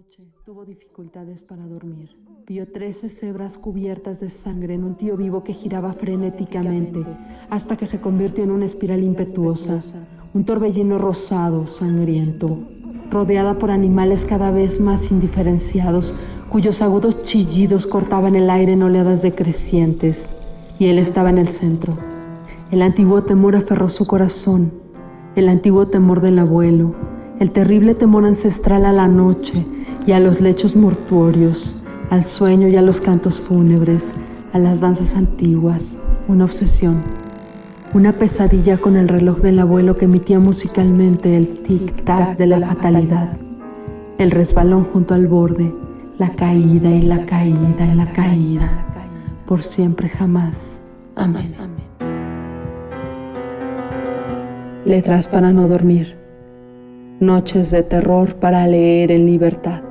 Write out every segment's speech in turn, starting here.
noche tuvo dificultades para dormir. Vio 13 cebras cubiertas de sangre en un tío vivo que giraba frenéticamente hasta que se convirtió en una espiral impetuosa, un torbellino rosado, sangriento, rodeada por animales cada vez más indiferenciados, cuyos agudos chillidos cortaban el aire en oleadas decrecientes, y él estaba en el centro. El antiguo temor aferró su corazón, el antiguo temor del abuelo, el terrible temor ancestral a la noche y a los lechos mortuorios, al sueño y a los cantos fúnebres, a las danzas antiguas, una obsesión, una pesadilla con el reloj del abuelo que emitía musicalmente el tic-tac de la fatalidad, el resbalón junto al borde, la caída y la caída y la caída, por siempre jamás. Amén. Letras para no dormir. Noches de terror para leer en libertad.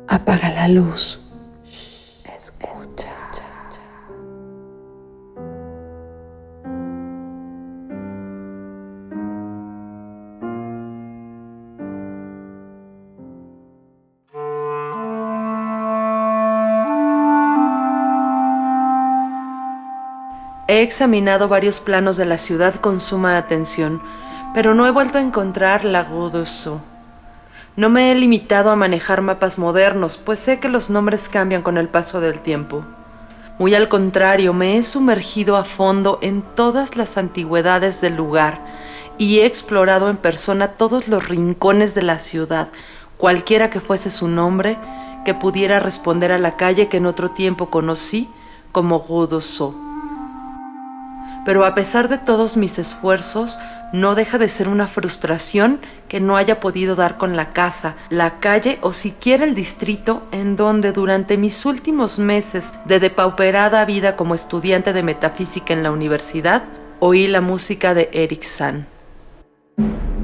Apaga la luz. Escucha. He examinado varios planos de la ciudad con suma atención, pero no he vuelto a encontrar la Rue du Sceau. No me he limitado a manejar mapas modernos, pues sé que los nombres cambian con el paso del tiempo. Muy al contrario, me he sumergido a fondo en todas las antigüedades del lugar y he explorado en persona todos los rincones de la ciudad, cualquiera que fuese su nombre, que pudiera responder a la calle que en otro tiempo conocí como Rue du Sceau. Pero a pesar de todos mis esfuerzos, no deja de ser una frustración que no haya podido dar con la casa, la calle o siquiera el distrito en donde durante mis últimos meses de depauperada vida como estudiante de metafísica en la universidad, oí la música de Eric Sand.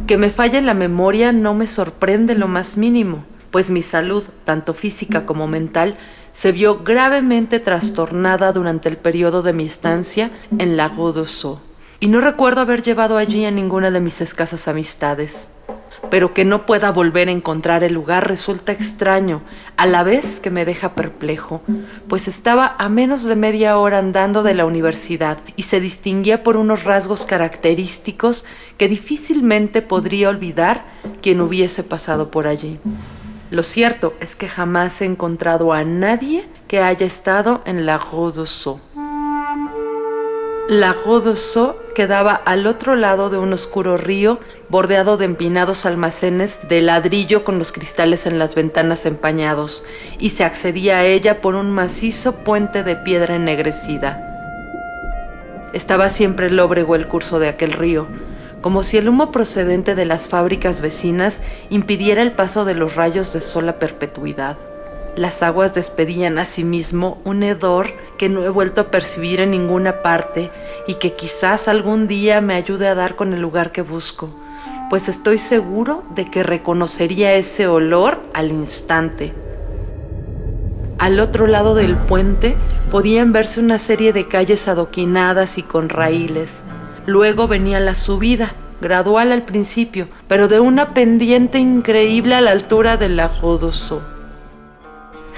Que me falle la memoria no me sorprende lo más mínimo, pues mi salud, tanto física como mental, se vio gravemente trastornada durante el periodo de mi estancia en la Rue du Sceau. Y no recuerdo haber llevado allí a ninguna de mis escasas amistades. Pero que no pueda volver a encontrar el lugar resulta extraño, a la vez que me deja perplejo, pues estaba a menos de media hora andando de la universidad y se distinguía por unos rasgos característicos que difícilmente podría olvidar quien hubiese pasado por allí. Lo cierto es que jamás he encontrado a nadie que haya estado en la Rue du Sceau. La Rue du Sceau quedaba al otro lado de un oscuro río bordeado de empinados almacenes de ladrillo con los cristales en las ventanas empañados, y se accedía a ella por un macizo puente de piedra ennegrecida. Estaba siempre lóbrego el curso de aquel río, como si el humo procedente de las fábricas vecinas impidiera el paso de los rayos de sol a perpetuidad. Las aguas despedían asimismo un hedor que no he vuelto a percibir en ninguna parte y que quizás algún día me ayude a dar con el lugar que busco, pues estoy seguro de que reconocería ese olor al instante. Al otro lado del puente podían verse una serie de calles adoquinadas y con raíles. Luego venía la subida, gradual al principio, pero de una pendiente increíble a la altura de la Rue du Sceau.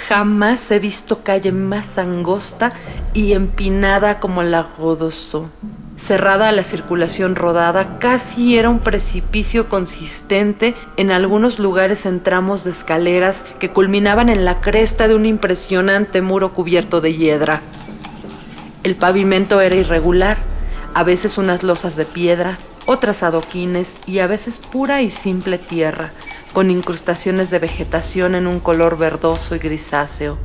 Jamás he visto calle más angosta y empinada como la Rue du Sceau. Cerrada a la circulación rodada, casi era un precipicio consistente en algunos lugares en tramos de escaleras que culminaban en la cresta de un impresionante muro cubierto de hiedra. El pavimento era irregular, a veces unas losas de piedra, otras adoquines y a veces pura y simple tierra, con incrustaciones de vegetación en un color verdoso y grisáceo.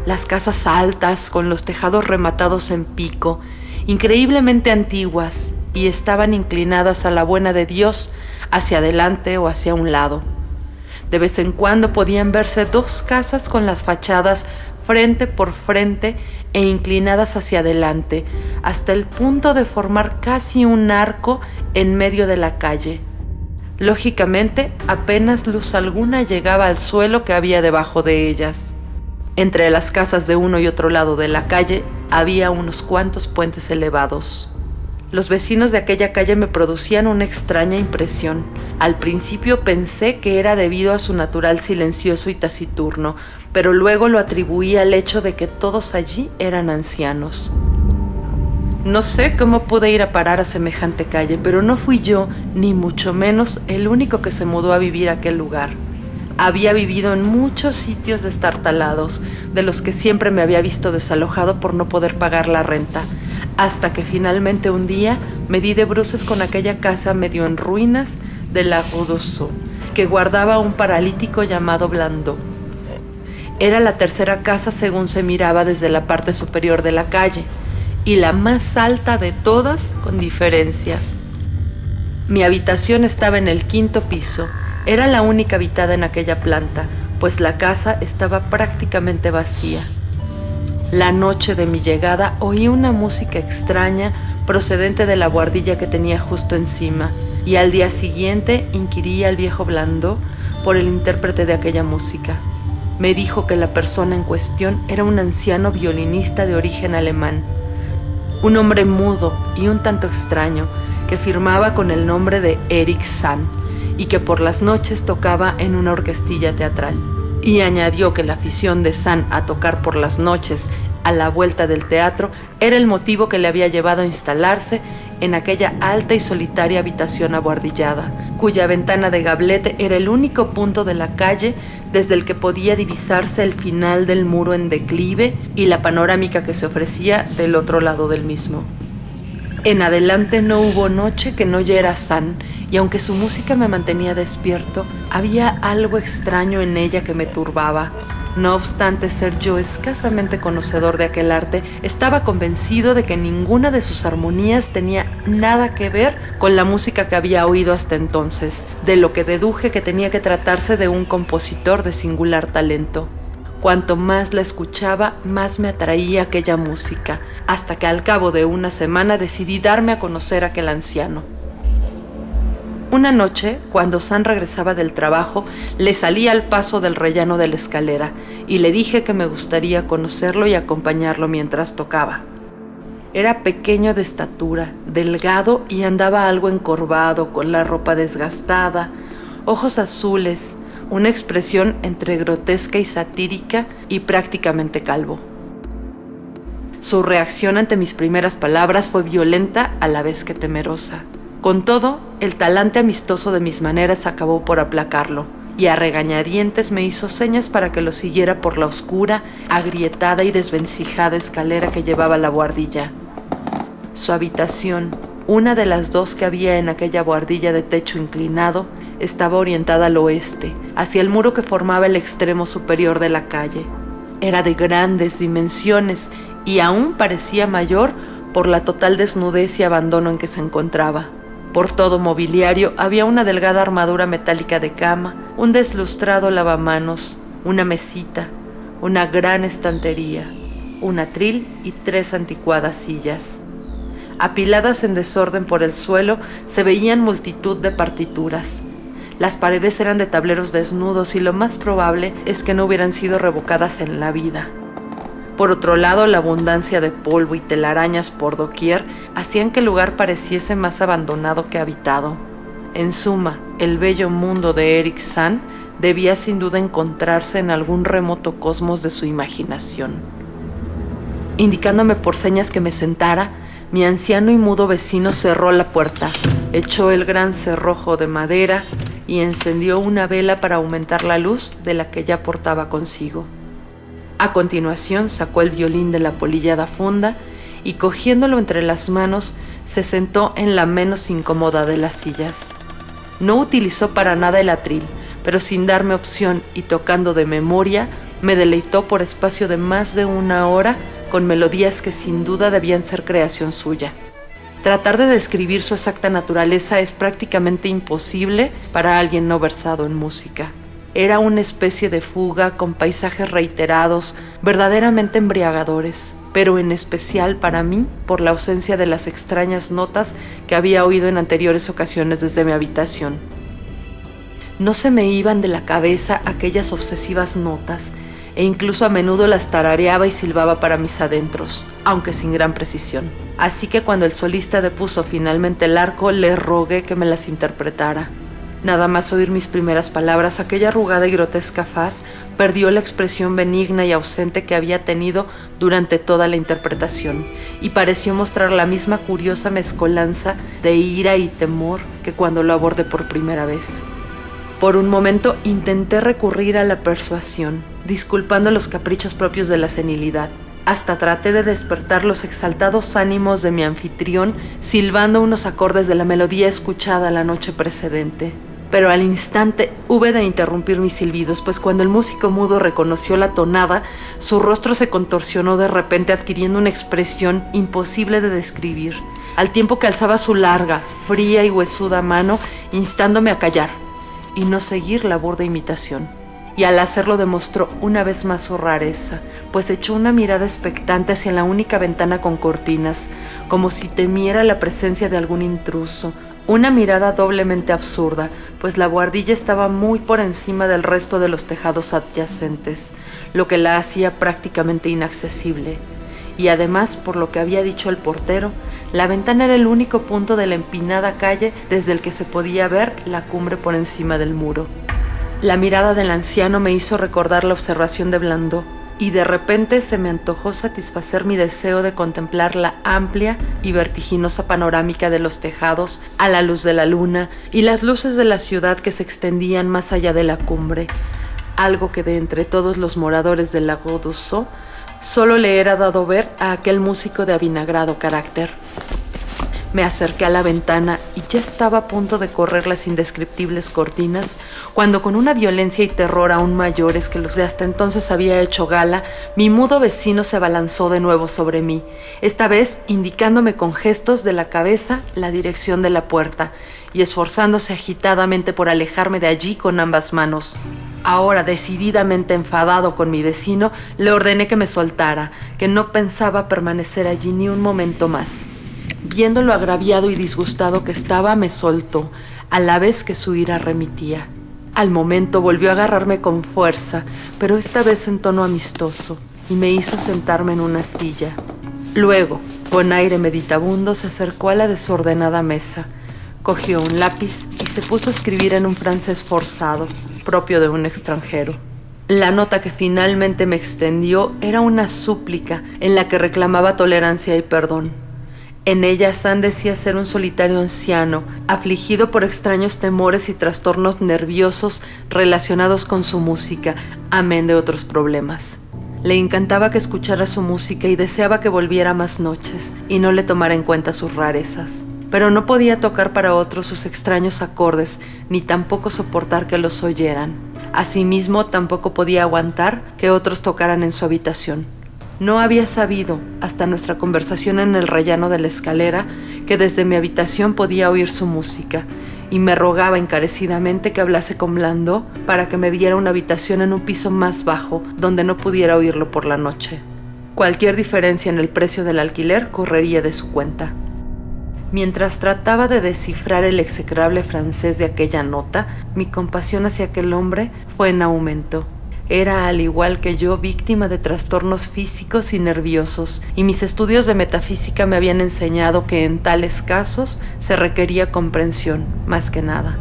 Las casas altas, con los tejados rematados en pico, increíblemente antiguas, y estaban inclinadas a la buena de Dios, hacia adelante o hacia un lado. De vez en cuando podían verse dos casas con las fachadas frente por frente e inclinadas hacia adelante, hasta el punto de formar casi un arco en medio de la calle. Lógicamente, apenas luz alguna llegaba al suelo que había debajo de ellas. Entre las casas de uno y otro lado de la calle había unos cuantos puentes elevados. Los vecinos de aquella calle me producían una extraña impresión. Al principio pensé que era debido a su natural silencioso y taciturno, pero luego lo atribuí al hecho de que todos allí eran ancianos. No sé cómo pude ir a parar a semejante calle, pero no fui yo, ni mucho menos, el único que se mudó a vivir a aquel lugar. Había vivido en muchos sitios destartalados, de los que siempre me había visto desalojado por no poder pagar la renta, hasta que finalmente un día me di de bruces con aquella casa medio en ruinas de la Rue d'Ossau, que guardaba a un paralítico llamado Blandot. Era la tercera casa según se miraba desde la parte superior de la calle, y la más alta de todas con diferencia. Mi habitación estaba en el 5º piso. Era la única habitada en aquella planta, pues la casa estaba prácticamente vacía. La noche de mi llegada oí una música extraña procedente de la buhardilla que tenía justo encima, y al día siguiente inquirí al viejo Blandot por el intérprete de aquella música. Me dijo que la persona en cuestión era un anciano violinista de origen alemán, un hombre mudo y un tanto extraño que firmaba con el nombre de Erich Sand y que por las noches tocaba en una orquestilla teatral. Y añadió que la afición de Sand a tocar por las noches a la vuelta del teatro era el motivo que le había llevado a instalarse en aquella alta y solitaria habitación abuhardillada, cuya ventana de gablete era el único punto de la calle desde el que podía divisarse el final del muro en declive y la panorámica que se ofrecía del otro lado del mismo. En adelante no hubo noche que no oyera Sand, y aunque su música me mantenía despierto, había algo extraño en ella que me turbaba. No obstante ser yo escasamente conocedor de aquel arte, estaba convencido de que ninguna de sus armonías tenía nada que ver con la música que había oído hasta entonces, de lo que deduje que tenía que tratarse de un compositor de singular talento. Cuanto más la escuchaba, más me atraía aquella música, hasta que al cabo de una semana decidí darme a conocer a aquel anciano. Una noche, cuando Sand regresaba del trabajo, le salí al paso del rellano de la escalera y le dije que me gustaría conocerlo y acompañarlo mientras tocaba. Era pequeño de estatura, delgado y andaba algo encorvado, con la ropa desgastada, ojos azules, una expresión entre grotesca y satírica y prácticamente calvo. Su reacción ante mis primeras palabras fue violenta a la vez que temerosa. Con todo, el talante amistoso de mis maneras acabó por aplacarlo, y a regañadientes me hizo señas para que lo siguiera por la oscura, agrietada y desvencijada escalera que llevaba a la buhardilla. Su habitación, una de las dos que había en aquella buhardilla de techo inclinado, estaba orientada al oeste, hacia el muro que formaba el extremo superior de la calle. Era de grandes dimensiones y aún parecía mayor por la total desnudez y abandono en que se encontraba. Por todo mobiliario había una delgada armadura metálica de cama, un deslustrado lavamanos, una mesita, una gran estantería, un atril y 3 anticuadas sillas. Apiladas en desorden por el suelo se veían multitud de partituras. Las paredes eran de tableros desnudos y lo más probable es que no hubieran sido revocadas en la vida. Por otro lado, la abundancia de polvo y telarañas por doquier hacían que el lugar pareciese más abandonado que habitado. En suma, el bello mundo de Erich Sand debía sin duda encontrarse en algún remoto cosmos de su imaginación. Indicándome por señas que me sentara, mi anciano y mudo vecino cerró la puerta, echó el gran cerrojo de madera y encendió una vela para aumentar la luz de la que ya portaba consigo. A continuación sacó el violín de la polillada funda y cogiéndolo entre las manos se sentó en la menos incómoda de las sillas. No utilizó para nada el atril, pero sin darme opción y tocando de memoria, me deleitó por espacio de más de 1 hora con melodías que sin duda debían ser creación suya. Tratar de describir su exacta naturaleza es prácticamente imposible para alguien no versado en música. Era una especie de fuga con paisajes reiterados, verdaderamente embriagadores, pero en especial para mí por la ausencia de las extrañas notas que había oído en anteriores ocasiones desde mi habitación. No se me iban de la cabeza aquellas obsesivas notas, e incluso a menudo las tarareaba y silbaba para mis adentros, aunque sin gran precisión. Así que cuando el solista depuso finalmente el arco, le rogué que me las interpretara. Nada más oír mis primeras palabras, aquella arrugada y grotesca faz perdió la expresión benigna y ausente que había tenido durante toda la interpretación, y pareció mostrar la misma curiosa mezcolanza de ira y temor que cuando lo abordé por primera vez. Por un momento intenté recurrir a la persuasión, disculpando los caprichos propios de la senilidad. Hasta traté de despertar los exaltados ánimos de mi anfitrión, silbando unos acordes de la melodía escuchada la noche precedente. Pero al instante hube de interrumpir mis silbidos, pues cuando el músico mudo reconoció la tonada, su rostro se contorsionó de repente, adquiriendo una expresión imposible de describir, al tiempo que alzaba su larga, fría y huesuda mano, instándome a callar y no seguir la burda imitación. Y al hacerlo demostró una vez más su rareza, pues echó una mirada expectante hacia la única ventana con cortinas, como si temiera la presencia de algún intruso. Una mirada doblemente absurda, pues la buhardilla estaba muy por encima del resto de los tejados adyacentes, lo que la hacía prácticamente inaccesible. Y además, por lo que había dicho el portero, la ventana era el único punto de la empinada calle desde el que se podía ver la cumbre por encima del muro. La mirada del anciano me hizo recordar la observación de Blandó, y de repente se me antojó satisfacer mi deseo de contemplar la amplia y vertiginosa panorámica de los tejados a la luz de la luna y las luces de la ciudad que se extendían más allá de la cumbre, algo que de entre todos los moradores del lago d'Ossau solo le era dado ver a aquel músico de avinagrado carácter. Me acerqué a la ventana y ya estaba a punto de correr las indescriptibles cortinas, cuando con una violencia y terror aún mayores que los de hasta entonces había hecho gala, mi mudo vecino se abalanzó de nuevo sobre mí, esta vez indicándome con gestos de la cabeza la dirección de la puerta y esforzándose agitadamente por alejarme de allí con ambas manos. Ahora, decididamente enfadado con mi vecino, le ordené que me soltara, que no pensaba permanecer allí ni un momento más. Viendo lo agraviado y disgustado que estaba, me soltó, a la vez que su ira remitía. Al momento volvió a agarrarme con fuerza, pero esta vez en tono amistoso, y me hizo sentarme en una silla. Luego, con aire meditabundo, se acercó a la desordenada mesa, cogió un lápiz y se puso a escribir en un francés forzado, propio de un extranjero. La nota que finalmente me extendió era una súplica en la que reclamaba tolerancia y perdón. En ella Sand decía ser un solitario anciano, afligido por extraños temores y trastornos nerviosos relacionados con su música, amén de otros problemas. Le encantaba que escuchara su música y deseaba que volviera más noches y no le tomara en cuenta sus rarezas. Pero no podía tocar para otros sus extraños acordes, ni tampoco soportar que los oyeran. Asimismo, tampoco podía aguantar que otros tocaran en su habitación. No había sabido, hasta nuestra conversación en el rellano de la escalera, que desde mi habitación podía oír su música, y me rogaba encarecidamente que hablase con Blandó para que me diera una habitación en un piso más bajo, donde no pudiera oírlo por la noche. Cualquier diferencia en el precio del alquiler correría de su cuenta. Mientras trataba de descifrar el execrable francés de aquella nota, mi compasión hacia aquel hombre fue en aumento. Era, al igual que yo, víctima de trastornos físicos y nerviosos, y mis estudios de metafísica me habían enseñado que en tales casos se requería comprensión, más que nada.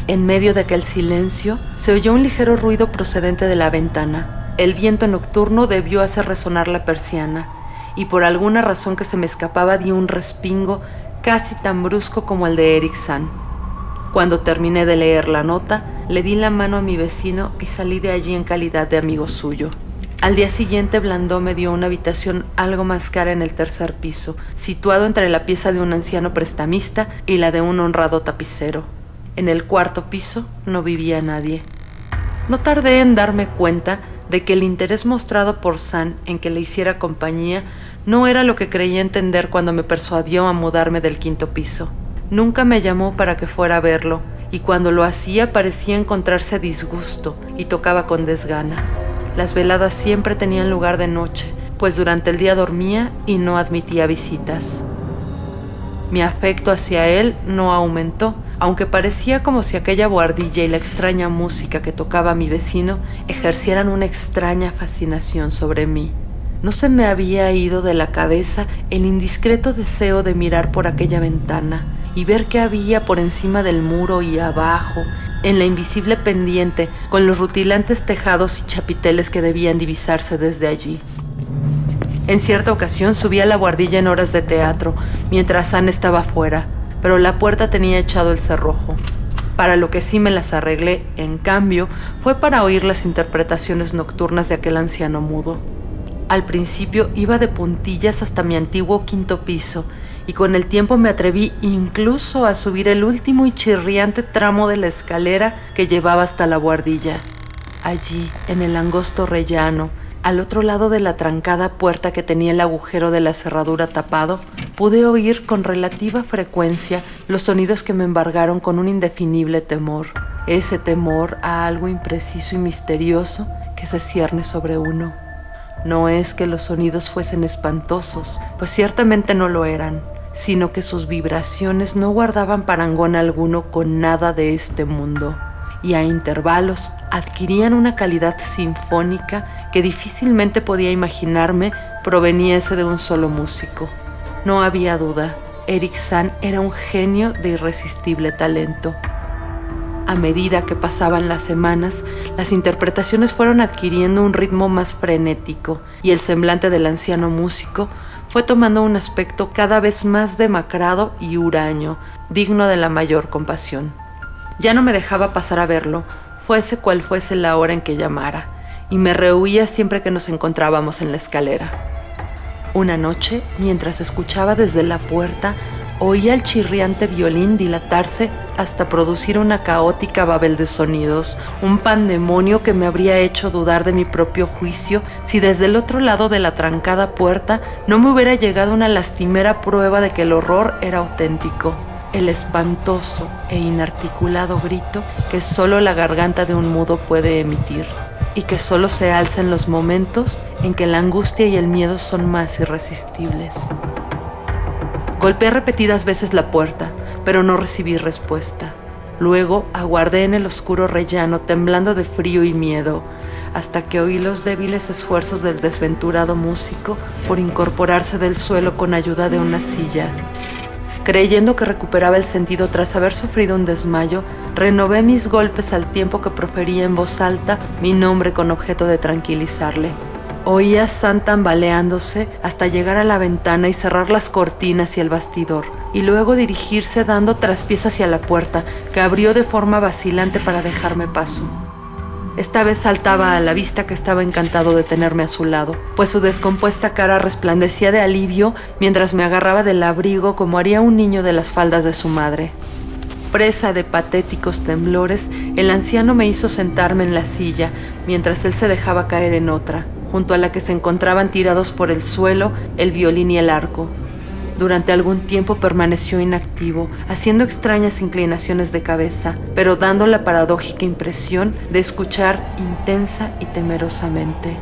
En medio de aquel silencio, se oyó un ligero ruido procedente de la ventana. El viento nocturno debió hacer resonar la persiana, y por alguna razón que se me escapaba di un respingo casi tan brusco como el de Eric Sand. Cuando terminé de leer la nota, le di la mano a mi vecino y salí de allí en calidad de amigo suyo. Al día siguiente, Blandó me dio una habitación algo más cara en el tercer piso, situado entre la pieza de un anciano prestamista y la de un honrado tapicero. En el cuarto piso no vivía nadie. No tardé en darme cuenta de que el interés mostrado por Sand en que le hiciera compañía no era lo que creía entender cuando me persuadió a mudarme del quinto piso. Nunca me llamó para que fuera a verlo, y cuando lo hacía parecía encontrarse a disgusto y tocaba con desgana. Las veladas siempre tenían lugar de noche, pues durante el día dormía y no admitía visitas. Mi afecto hacia él no aumentó, aunque parecía como si aquella buhardilla y la extraña música que tocaba mi vecino ejercieran una extraña fascinación sobre mí. No se me había ido de la cabeza el indiscreto deseo de mirar por aquella ventana y ver qué había por encima del muro y abajo, en la invisible pendiente, con los rutilantes tejados y chapiteles que debían divisarse desde allí. En cierta ocasión subí a la buhardilla en horas de teatro, mientras Anne estaba fuera, pero la puerta tenía echado el cerrojo. Para lo que sí me las arreglé, en cambio, fue para oír las interpretaciones nocturnas de aquel anciano mudo. Al principio iba de puntillas hasta mi antiguo quinto piso, y con el tiempo me atreví incluso a subir el último y chirriante tramo de la escalera que llevaba hasta la buhardilla. Allí, en el angosto rellano, al otro lado de la trancada puerta que tenía el agujero de la cerradura tapado, pude oír con relativa frecuencia los sonidos que me embargaron con un indefinible temor. Ese temor a algo impreciso y misterioso que se cierne sobre uno. No es que los sonidos fuesen espantosos, pues ciertamente no lo eran, sino que sus vibraciones no guardaban parangón alguno con nada de este mundo, y a intervalos adquirían una calidad sinfónica que difícilmente podía imaginarme proveniese de un solo músico. No había duda, Eric Sand era un genio de irresistible talento. A medida que pasaban las semanas, las interpretaciones fueron adquiriendo un ritmo más frenético y el semblante del anciano músico fue tomando un aspecto cada vez más demacrado y huraño, digno de la mayor compasión. Ya no me dejaba pasar a verlo, fuese cual fuese la hora en que llamara, y me rehuía siempre que nos encontrábamos en la escalera. Una noche, mientras escuchaba desde la puerta, oía el chirriante violín dilatarse hasta producir una caótica babel de sonidos, un pandemonio que me habría hecho dudar de mi propio juicio si desde el otro lado de la trancada puerta no me hubiera llegado una lastimera prueba de que el horror era auténtico, el espantoso e inarticulado grito que solo la garganta de un mudo puede emitir y que solo se alza en los momentos en que la angustia y el miedo son más irresistibles. Golpeé repetidas veces la puerta, pero no recibí respuesta. Luego aguardé en el oscuro rellano, temblando de frío y miedo, hasta que oí los débiles esfuerzos del desventurado músico por incorporarse del suelo con ayuda de una silla. Creyendo que recuperaba el sentido tras haber sufrido un desmayo, renové mis golpes al tiempo que profería en voz alta mi nombre con objeto de tranquilizarle. Oía a Sand tambaleándose hasta llegar a la ventana y cerrar las cortinas y el bastidor, y luego dirigirse dando traspiés hacia la puerta, que abrió de forma vacilante para dejarme paso. Esta vez saltaba a la vista que estaba encantado de tenerme a su lado, pues su descompuesta cara resplandecía de alivio mientras me agarraba del abrigo como haría un niño de las faldas de su madre. Presa de patéticos temblores, el anciano me hizo sentarme en la silla, mientras él se dejaba caer en otra, junto a la que se encontraban tirados por el suelo el violín y el arco. Durante algún tiempo permaneció inactivo, haciendo extrañas inclinaciones de cabeza, pero dando la paradójica impresión de escuchar intensa y temerosamente.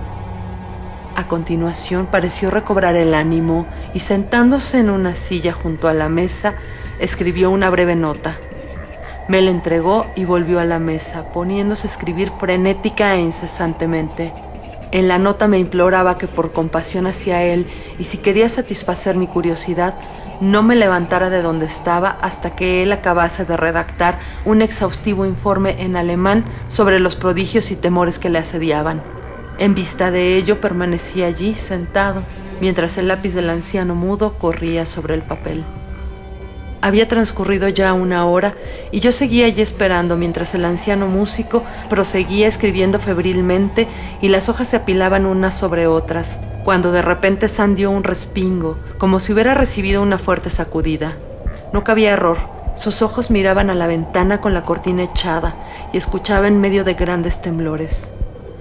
A continuación pareció recobrar el ánimo y, sentándose en una silla junto a la mesa, escribió una breve nota. Me la entregó y volvió a la mesa, poniéndose a escribir frenética e incesantemente. En la nota me imploraba que por compasión hacia él y si quería satisfacer mi curiosidad, no me levantara de donde estaba hasta que él acabase de redactar un exhaustivo informe en alemán sobre los prodigios y temores que le asediaban. En vista de ello permanecí allí sentado, mientras el lápiz del anciano mudo corría sobre el papel. Había transcurrido ya 1 hora y yo seguía allí esperando mientras el anciano músico proseguía escribiendo febrilmente y las hojas se apilaban unas sobre otras, cuando de repente Sand dio un respingo, como si hubiera recibido una fuerte sacudida. No cabía error, sus ojos miraban a la ventana con la cortina echada y escuchaba en medio de grandes temblores.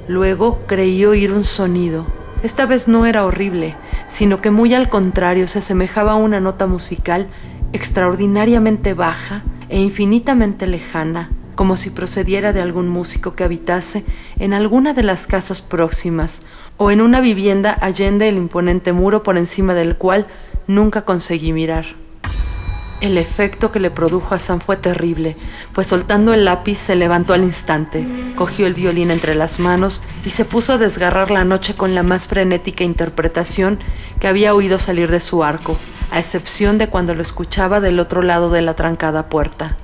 Luego creí oír un sonido. Esta vez no era horrible, sino que muy al contrario se asemejaba a una nota musical extraordinariamente baja e infinitamente lejana, como si procediera de algún músico que habitase en alguna de las casas próximas o en una vivienda allende el imponente muro por encima del cual nunca conseguí mirar. El efecto que le produjo a Sam fue terrible, pues soltando el lápiz se levantó al instante, cogió el violín entre las manos y se puso a desgarrar la noche con la más frenética interpretación que había oído salir de su arco, a excepción de cuando lo escuchaba del otro lado de la trancada puerta.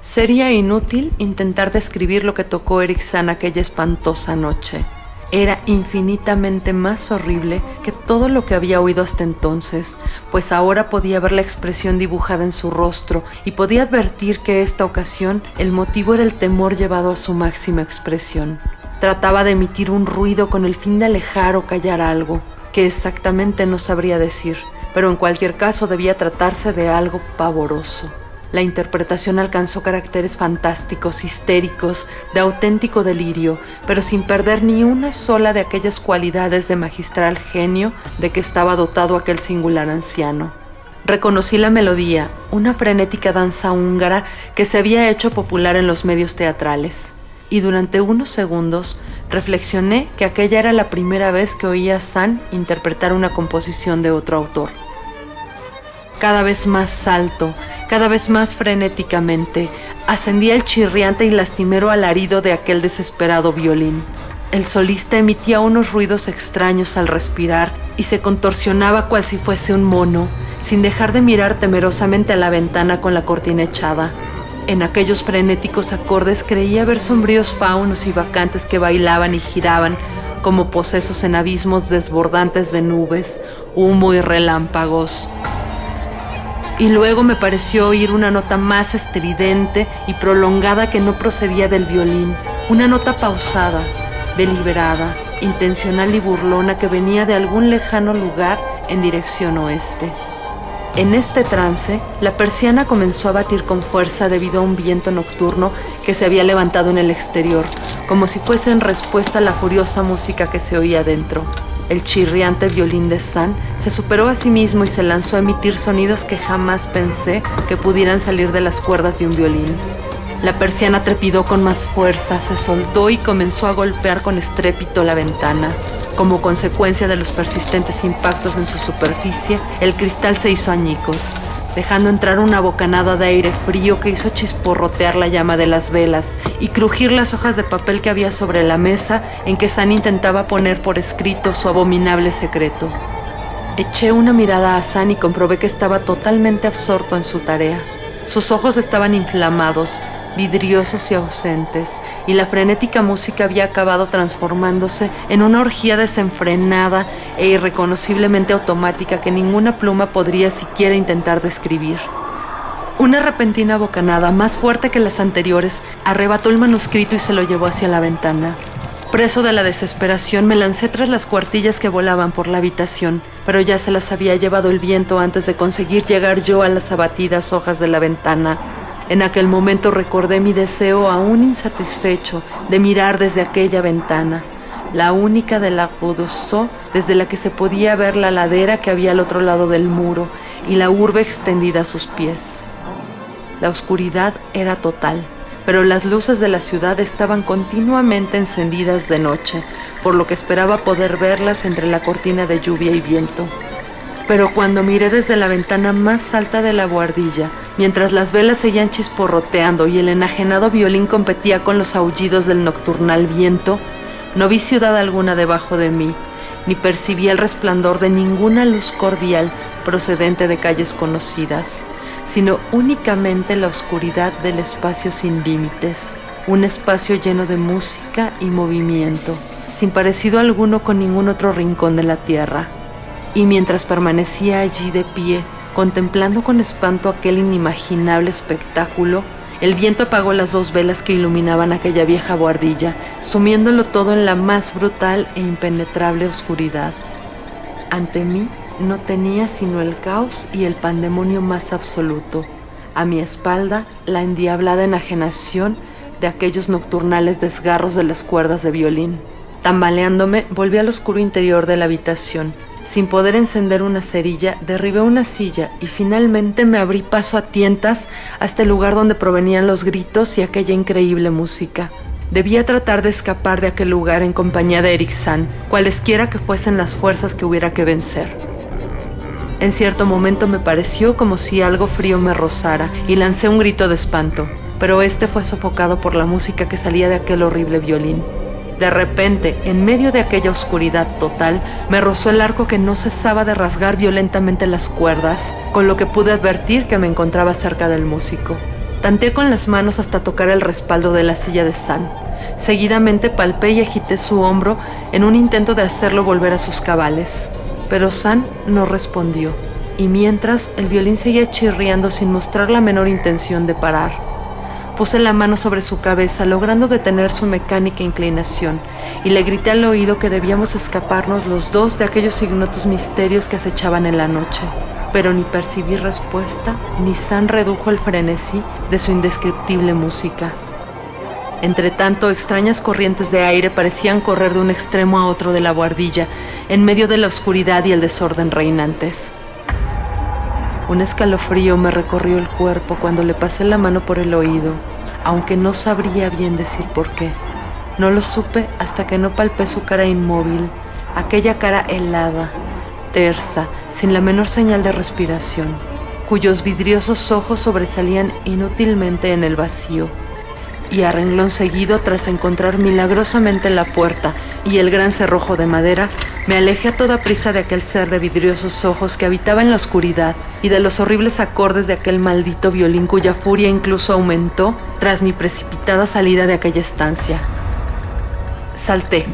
Sería inútil intentar describir lo que tocó Erikson aquella espantosa noche. Era infinitamente más horrible que todo lo que había oído hasta entonces, pues ahora podía ver la expresión dibujada en su rostro y podía advertir que esta ocasión el motivo era el temor llevado a su máxima expresión. Trataba de emitir un ruido con el fin de alejar o callar algo, que exactamente no sabría decir, pero en cualquier caso debía tratarse de algo pavoroso. La interpretación alcanzó caracteres fantásticos, histéricos, de auténtico delirio, pero sin perder ni una sola de aquellas cualidades de magistral genio de que estaba dotado aquel singular anciano. Reconocí la melodía, una frenética danza húngara que se había hecho popular en los medios teatrales, y durante unos segundos reflexioné que aquella era la primera vez que oía a Sand interpretar una composición de otro autor. Cada vez más alto, cada vez más frenéticamente, ascendía el chirriante y lastimero alarido de aquel desesperado violín. El solista emitía unos ruidos extraños al respirar y se contorsionaba cual si fuese un mono, sin dejar de mirar temerosamente a la ventana con la cortina echada. En aquellos frenéticos acordes creía ver sombríos faunos y bacantes que bailaban y giraban como posesos en abismos desbordantes de nubes, humo y relámpagos. Y luego me pareció oír una nota más estridente y prolongada que no procedía del violín, una nota pausada, deliberada, intencional y burlona que venía de algún lejano lugar en dirección oeste. En este trance, la persiana comenzó a batir con fuerza debido a un viento nocturno que se había levantado en el exterior, como si fuese en respuesta a la furiosa música que se oía dentro. El chirriante violín de Sand se superó a sí mismo y se lanzó a emitir sonidos que jamás pensé que pudieran salir de las cuerdas de un violín. La persiana trepidó con más fuerza, se soltó y comenzó a golpear con estrépito la ventana. Como consecuencia de los persistentes impactos en su superficie, el cristal se hizo añicos, dejando entrar una bocanada de aire frío que hizo chisporrotear la llama de las velas y crujir las hojas de papel que había sobre la mesa en que Sand intentaba poner por escrito su abominable secreto. Eché una mirada a Sand y comprobé que estaba totalmente absorto en su tarea. Sus ojos estaban inflamados, vidriosos y ausentes, y la frenética música había acabado transformándose en una orgía desenfrenada e irreconociblemente automática que ninguna pluma podría siquiera intentar describir. Una repentina bocanada, más fuerte que las anteriores, arrebató el manuscrito y se lo llevó hacia la ventana. Preso de la desesperación, me lancé tras las cuartillas que volaban por la habitación, pero ya se las había llevado el viento antes de conseguir llegar yo a las abatidas hojas de la ventana. En aquel momento recordé mi deseo aún insatisfecho de mirar desde aquella ventana, la única de la Rue d'Ossau, desde la que se podía ver la ladera que había al otro lado del muro y la urbe extendida a sus pies. La oscuridad era total, pero las luces de la ciudad estaban continuamente encendidas de noche, por lo que esperaba poder verlas entre la cortina de lluvia y viento. Pero cuando miré desde la ventana más alta de la buhardilla, mientras las velas seguían chisporroteando y el enajenado violín competía con los aullidos del nocturnal viento, no vi ciudad alguna debajo de mí, ni percibí el resplandor de ninguna luz cordial procedente de calles conocidas, sino únicamente la oscuridad del espacio sin límites, un espacio lleno de música y movimiento, sin parecido alguno con ningún otro rincón de la tierra. Y mientras permanecía allí de pie, contemplando con espanto aquel inimaginable espectáculo, el viento apagó las 2 velas que iluminaban aquella vieja buhardilla, sumiéndolo todo en la más brutal e impenetrable oscuridad. Ante mí no tenía sino el caos y el pandemonio más absoluto. A mi espalda, la endiablada enajenación de aquellos nocturnales desgarros de las cuerdas de violín. Tambaleándome, volví al oscuro interior de la habitación. Sin poder encender una cerilla, derribé una silla y finalmente me abrí paso a tientas hasta el lugar donde provenían los gritos y aquella increíble música. Debía tratar de escapar de aquel lugar en compañía de Erikson, cualesquiera que fuesen las fuerzas que hubiera que vencer. En cierto momento me pareció como si algo frío me rozara y lancé un grito de espanto, pero este fue sofocado por la música que salía de aquel horrible violín. De repente, en medio de aquella oscuridad total, me rozó el arco que no cesaba de rasgar violentamente las cuerdas, con lo que pude advertir que me encontraba cerca del músico. Tanteé con las manos hasta tocar el respaldo de la silla de San. Seguidamente palpé y agité su hombro en un intento de hacerlo volver a sus cabales. Pero San no respondió, y mientras el violín seguía chirriando sin mostrar la menor intención de parar. Puse la mano sobre su cabeza, logrando detener su mecánica inclinación, y le grité al oído que debíamos escaparnos los dos de aquellos ignotos misterios que acechaban en la noche. Pero ni percibí respuesta, ni San redujo el frenesí de su indescriptible música. Entretanto, extrañas corrientes de aire parecían correr de un extremo a otro de la buhardilla, en medio de la oscuridad y el desorden reinantes. Un escalofrío me recorrió el cuerpo cuando le pasé la mano por el oído, aunque no sabría bien decir por qué. No lo supe hasta que no palpé su cara inmóvil, aquella cara helada, tersa, sin la menor señal de respiración, cuyos vidriosos ojos sobresalían inútilmente en el vacío. Y a renglón seguido, tras encontrar milagrosamente la puerta y el gran cerrojo de madera, me alejé a toda prisa de aquel ser de vidriosos ojos que habitaba en la oscuridad y de los horribles acordes de aquel maldito violín cuya furia incluso aumentó tras mi precipitada salida de aquella estancia. Salté,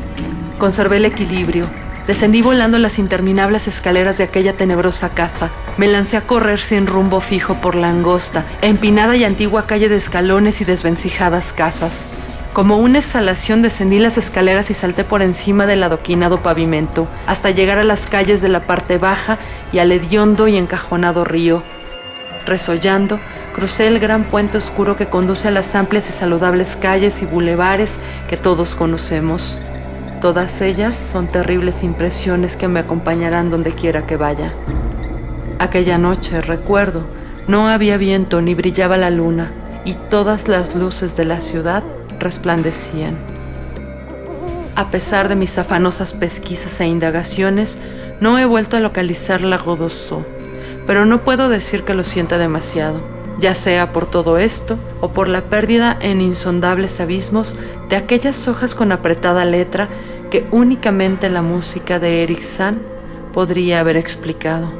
conservé el equilibrio, descendí volando las interminables escaleras de aquella tenebrosa casa. Me lancé a correr sin rumbo fijo por la angosta, empinada y antigua calle de escalones y desvencijadas casas. Como una exhalación descendí las escaleras y salté por encima del adoquinado pavimento, hasta llegar a las calles de la parte baja y al hediondo y encajonado río. Resollando, crucé el gran puente oscuro que conduce a las amplias y saludables calles y bulevares que todos conocemos. Todas ellas son terribles impresiones que me acompañarán donde quiera que vaya. Aquella noche, recuerdo, no había viento ni brillaba la luna, y todas las luces de la ciudad resplandecían. A pesar de mis afanosas pesquisas e indagaciones, no he vuelto a localizar la Godosó, pero no puedo decir que lo sienta demasiado, ya sea por todo esto o por la pérdida en insondables abismos de aquellas hojas con apretada letra que únicamente la música de Eric San podría haber explicado.